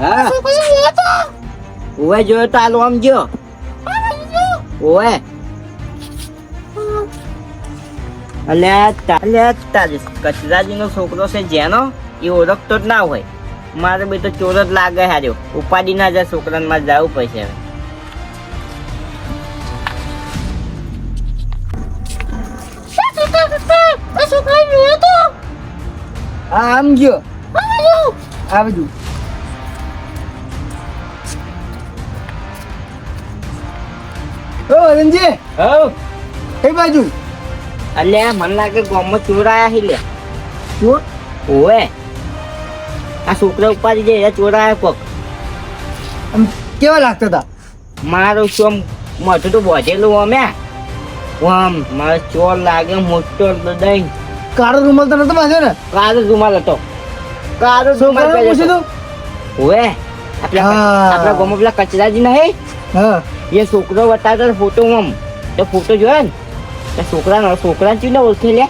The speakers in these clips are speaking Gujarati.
હા ઓવે જોયો તો આલો આમ જો ઓવે કચરાજીનો છોકરો છે જેનો એ ઓળખતો જ ના હોય. મારે બે તો ચોર જ લાગે હાર્યો. ઉપાડી ના જાય છોકરાને મારે જવું પડશે હવે. હા આમ ગયો આ બધું રંજી કઈ બાજુ? અલ્યા મને લાગે ગામમાં ચોર આયા છે લે. ચોર? ઓવે આ છોકરા ઉપાડી જાય ચોર આયા કોક. આમ કેવા લાગતા હતા? મારું શું મોઢું તો બોધેલું અમે આમ મારે ચોર લાગે મોટો દઈ. કાળો રૂમાલ તો નતો બાંધ્યો ને? કાળો રૂમાલ હતો. કાળો રૂમાલ પૂછ્યું ઓવે આપણા ગામમાં પેલા કચરાજી નહીં હા એ છોકરો બતાવતો ફોટો આમ તો ફોટો જોયો ને તો છોકરા ચીને ઓળખે લે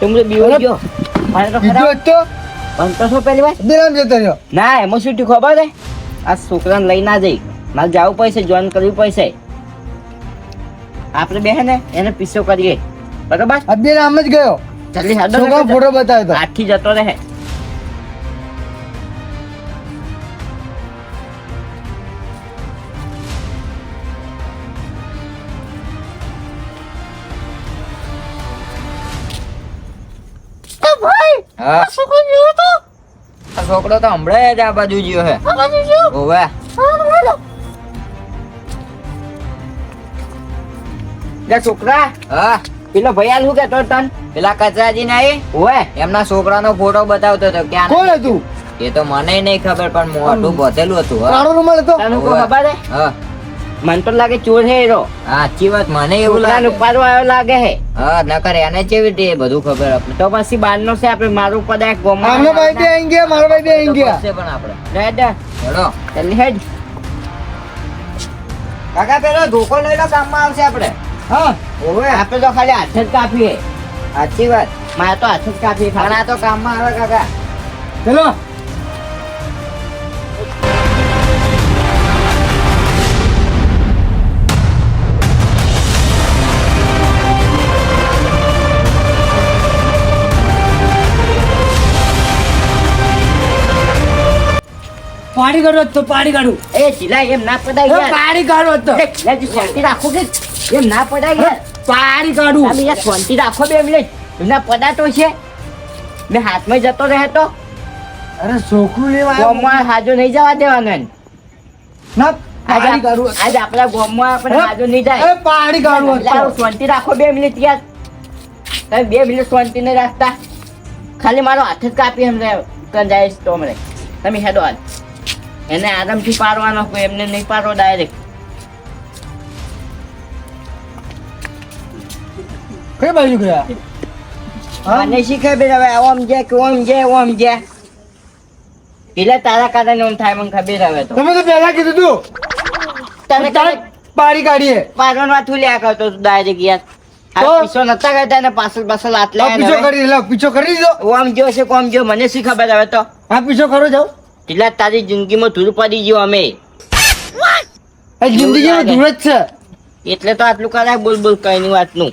તો મને બીવો ગયો મારે તો બીજો ખરા તો બનતો છો પહેલી વાર દેરામ જતો રહ્યો. ના એમાં શું થયું ખબર છે આ છોકરાને લઈ ના જઈ મારે જવું પડશે જોઈન કરવી પડશે આપણે બે ને એને પીછો કરીએ બરોબર અત્યારે આમ જ ગયો. જલ્દી છોકરો ફોટો બતાવ્યો તો આખી જતો રહે હા છોકરો તો હમણાં જ આ બાજુ ગયો હે. ઓવે લે છોકરા હા પેલો ભાઈ આલ શું કેતો તન પેલા કચરાજી નહીં ઓવે એમના છોકરાનો ફોટો બતાવતો હતો ક્યાં કોણ હતું? એ તો મને નહીં ખબર પણ મોઢું બોધેલું હતું. હા કાળો રૂમાલ હતો? તને કોઈ ખબર છે હા મને તો લાગે ચોર હે એરો સાચી વાત મને એવું છોકરાને લાગે. ઉપાડવા આવ્યો લાગે હે હા નકર એને કેવી રીતે બધું ખબર આપણે તો પછી બારનો છે આપણે મારું પદાય આમનો ભાઈ બી આઈ ગયા, મારો ભાઈ બી આઈ ગયા. પડશે પણ આપણે હેડ ચલો જલ્દી હેડ કાકા પેલો ધોકો લઈ લો કામમાં આવશે આપણે. હા ઓવે આપણે તો ખાલી હાથ જ કાપીએ સાચી વાત મારે તો હાથ જ કાપીએ પણ આ તો કામમાં આવે કાકા. ચલો પાડી કાઢો તો પાડી કાઢું. એ ચીલા એમ ના પડાય યાર પાડી કાઢો તો લેજી શાંતિ રાખો કે એમ ના પડાય યાર પાડી કાઢું. તમે યાર શાંતિ રાખો બે મિનિટ એમના પડાતો છે મેં હાથમાં જતો રહે તો અરે છોકરું લેવા આવ્યો. ગોમમાં હાજો નહીં જવા દેવાનો એને. ના આજે પાડી કાઢું. આજે આપણા ગોમમાં આપણે હાજો નહીં જાય અરે પાડી કાઢું એટલે આવું શાંતિ રાખો બે મિનિટ યાર તમે 2 મિનિટ શાંતિ નહીં રાખતા ખાલી મારો હાથ જ કાપી એમ જાય તો મને તમે હેડો હાલ એને આરામથી પાડવાનો કોઈ એમને નહીં પાડો ડાયરેક્ટ કઈ બાજુ ગયા? મને શીખે બે હવે ઓમ જે કે ઓમ જે એટલે તારા કારણે ઓમ થાય મને ખબર હવે તો તમે તો પહેલા કીધું તું તને તારે પાડી કાઢીએ. પાડવાનું વાત લ્યા કરતો તું ડાયરેક્ટ યાર તો? આ પીછો નતા કરતા ને પાછળ હાથ લાવ પીછો લે કરી લાવ પીછો કરી દીધો. ઓમ જો છે કોમ જો મને શી ખબર હવે તો હા પીછો કરો જાઓ. એટલે તારી જિંદગીમાં ધૂળ પડી ગયો અમે આ જિંદગીમાં ધૂળ જ છે. એટલે તો આટલું કરાય બોલ બોલ કઈ ની વાતનું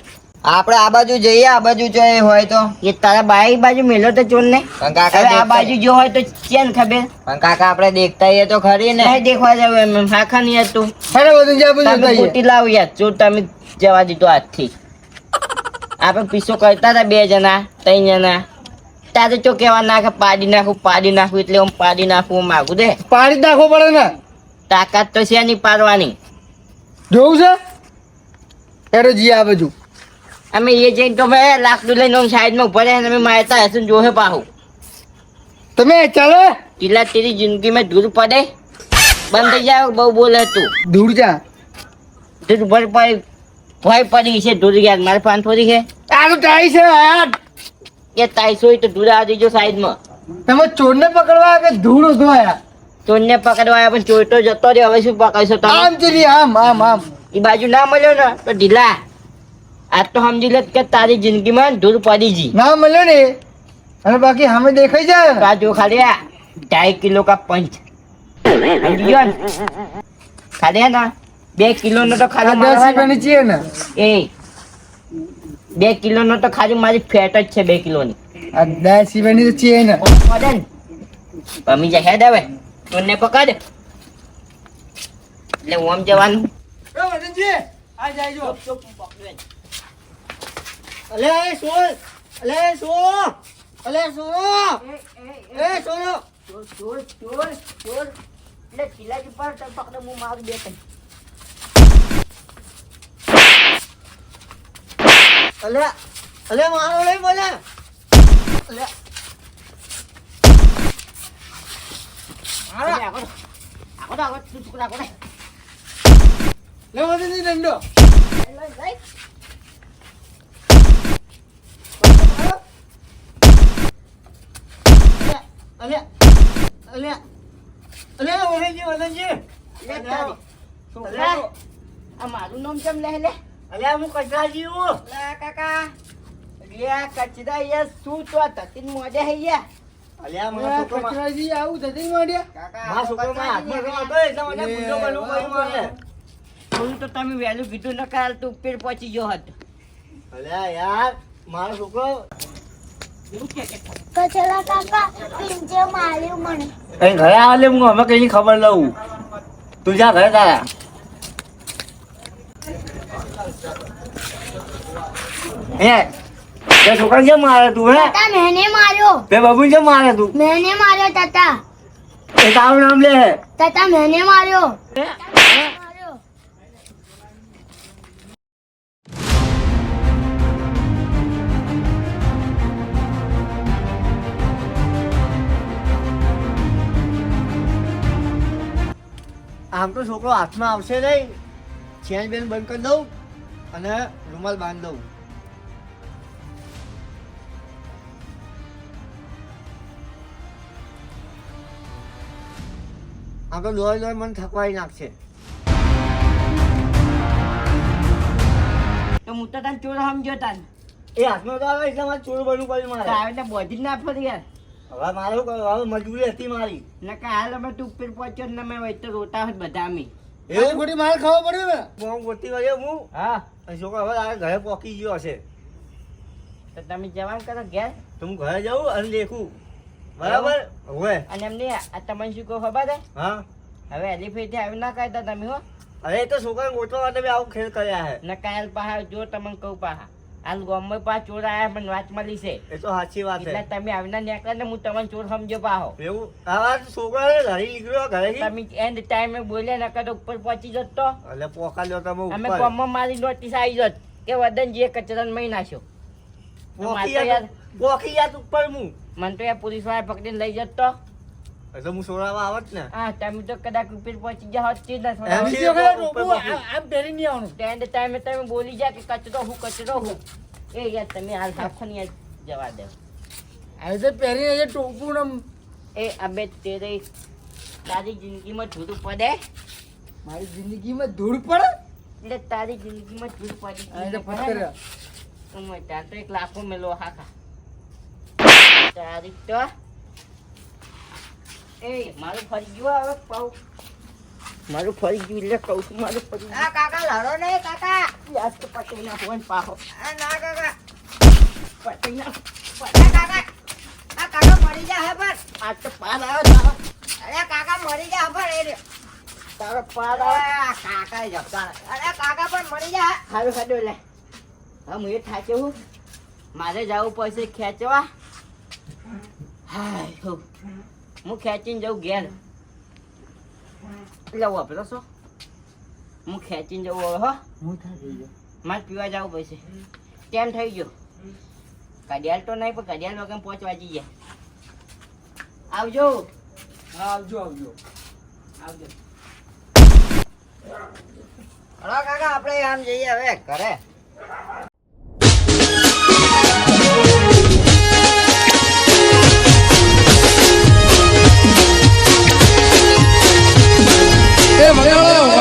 આપણે આ બાજુ જઈએ આ બાજુ જોઈએ હોય તો એ તારા બાઈ બાજુ મેલો તો ચોર ને પણ કાકા હવે આ દેખતા- બાજુ જો હોય તો ચેન ખબર પણ કાકા આપણે દેખતા એ તો ખરી ને. નહીં દેખવા જાવ એમ હાખા નહીં તું અરે બધું જ્યાં બધું તમે જઈએ. પોટી લાવ યાર ચોર તમે જવા દીધો આજથી આપણે પીછો કરતા હતા 2 જણા 3 જણા તારે ચો કેવા નાખે પાડી નાખું એટલે હું પાડી નાખું માગું દે પાડી જ નાખવો પડે ને. તાકાત તો છે નહીં પાડવાની જોવું છે એરો જી આ બાજુ. અમે એ જઈને તો ભાઈ લાકડું લઈને સાઈડમાં ઉભા રહ્યા અમે મારતા હશું જોહે પાહું તમે ચાલો ટીલા તેરી જિંદગીમાં ધૂળ પડે બંધ થઈ જાય બહુ બોલે તું ધૂળ જા. ધૂળ ભય પડી છે ધૂળ યાર મારે પાન થોડી છે આનું ટાઈ છે યાર. એ તાઈસો હોય તો ધૂળ આ દીજો સાઈડમાં તમે ચોરને પકડવા કે ધૂળ હતો યાર. ચોરને પકડવા આવ્યા પણ ચોર તો જતો રહ્યો હવે શું પકડશો તમે આમ ચલી આમ આમ આમ. એ બાજુ ના મળ્યો ને તો ઢીલા આજ તો સમજી લે કે તારી જિંદગીમાં ધૂળ પડી જી ના મળ્યો ને અને બાકી સામે દેખાઈ જાય તો આ જો ખાલી આ 2.5 किलो का पंच समझ गयो ने? खाली है ना 2 किलो नो तो આ खाली 10 मारवाना રૂપિયાની ચીએ ને ए 2 किलो नो तो खाली मारी फेट ज छे 2 किलो ની આ 10 રૂપિયાની તો ચીએ ને ઓ મદન પમી જા હેડ હવે તને પકડ એટલે ઓમ જવાનું એ વદનજી આ જાયજો ચૂપ પકડે અલે સોલ અલે સો અલે સો એ સોલો ચોર એટલે ચીલાજી પર તને પકડે હું માર દે તને અલે અલે મારો લઈ બોલે અલે આગળ તું છોકરા આગળ લે વદનજી દંડો અલે અલે અલે વદનજી છોકરા આ મારું નામ કેમ લે લે અલે હું કચરાજી હું લા કાકા લે કચરા યે શું તો તતીન મોજે હે યા અલ્યા મારા છોકરો કચરાજી આવું ધતિંગ માંડ્યા કાકા મારા છોકરો માં હાથમાં ગયો હતો એટલે મને ગુંડો બનું કર્યું મારે થોડું તો તમે વહેલું કીધું ન કાલ તું ઉપર પહોંચી ગયો હતો અલ્યા યાર મારો છોકરો કચરા કાકા પિંજે માર્યું મને કઈ ઘરે આવે હું અમે કઈ ખબર લઉં તું જા ઘરે તારા હે તે છોકરા કેમ મારે તું હે તતા મેને માર્યો તે બાબુ કેમ મારે તું મેને માર્યો તતા એ તારું નામ લે તતા મેને માર્યો માર્યો આમ તો છોકરો હાથમાં આવશે નહીં ચેન બેન બંધ કરી દઉં અને રૂમાલ બાંધી દઉં આમ તો લોહી મને થકવાઈ નાખશે તો હું તો તને ચોર સમજો તને એ હાથમાં તો આવે એટલે મારે ચોર બનવું પડ્યું મારે આવીને બોધી જ ના ફરી યાર હવે મારે શું કરવું? હવે મજબૂરી હતી મારી નકા હાલ અમે તું ઉપર પહોંચ્યો ને અમે હોય તો રોતા હોત બધા અમે એવું ખોટી મારે ખાવા પડ્યું ને હું ગોતી કર્યો હું હા અને છોકરો હવે તારે ઘરે પોકી ગયો હશે તો તમે જવાન કરો ઘેર તો હું ઘરે જાઉં અને દેખું બરાબર હવે અને એમને આ તમને શું કહો ખબર છે હા હવે એલિફેન્ટથી આવી ના કાઢતા તમે હો અરે એ તો છોકરાને ગોતવા માટે મેં આવું ખેલ કર્યા છે નકા હાલ પાહા જો તમને કહું પાહા હાલ ગામમાં પા ચોર આયા મને વાત મળી છે એ તો સાચી વાત એટલે છે તમે આવીને નીકળે ને હું તમને ચોર સમજો પાહો એવું આ છોકરાને ઘરે નીકળ્યો ઘરેથી તમે એન્ડ ટાઈમે બોલ્યા નકા તો ઉપર પહોંચી જત તો એટલે પોકા લ્યો તમે અમે ઉપર ગામમાં મારી નોટિસ આવી જત કે વદનજીએ કચરાને મહી નાખ્યો પોકી યાર પોકી યાર ઉપર હું મને તો યાર પોલીસ વાળા પકડીને લઈ જત તો એટલે હું સોડાવા આવત ને હા તમે તો કદાચ ઉપર પહોંચી ગયા હોત તે જ ના એમ થોડા. છે કે ઉપર પહોંચું. આમ પહેરી નહીં આવવાનું સ્ટેન્ડ ટાઈમે તમે બોલી જા કે કચરો હું એ યાર તમે હાલ હાફો ને યાર જવા દો હવે તો પહેરીને જે ટોપું ને એ અબે તેરે તારી જિંદગીમાં ધૂળ પડે મારી જિંદગીમાં ધૂળ પડે એટલે તારી જિંદગીમાં ધૂળ પડી આ તો ફટકે ત્યાં તો 1 લાખો મેલો હાકા તારી તો એ મારું ફરી ગયું હવે પાઉ મારું ફરી ગયું એટલે કહું છું મારું ફરી ગયું. કાકા લડો નહીં કાકા યાદ તો પટી ના ફોન પાહો ના કાકા પટી ના કાકા આ કાકા મરી જા હે પણ આ તો પાર આવ્યો અરે કાકા મરી જા હે પણ એ તારો પાર આવ્યો આ કાકા જપતા અરે કાકા પણ મરી જા હારું ખાડો લે હા હું એ થાક્યો હું મારે જવું પડશે ખેંચવા હાય હો હું ખેંચીને જઉં ઘેર એટલે વાપરો છો હું ખેંચીને જવું હવે હો હું થાકી ગયો મારે પીવા જવું પડશે કેમ થઈ ગયો કડિયાલ તો નહીં પણ કડિયાલ વગર પહોંચવા જઈએ આવજો હા આવજો આવજો આવજો હલો કાકા આપણે આમ જઈએ હવે ઘરે એ મને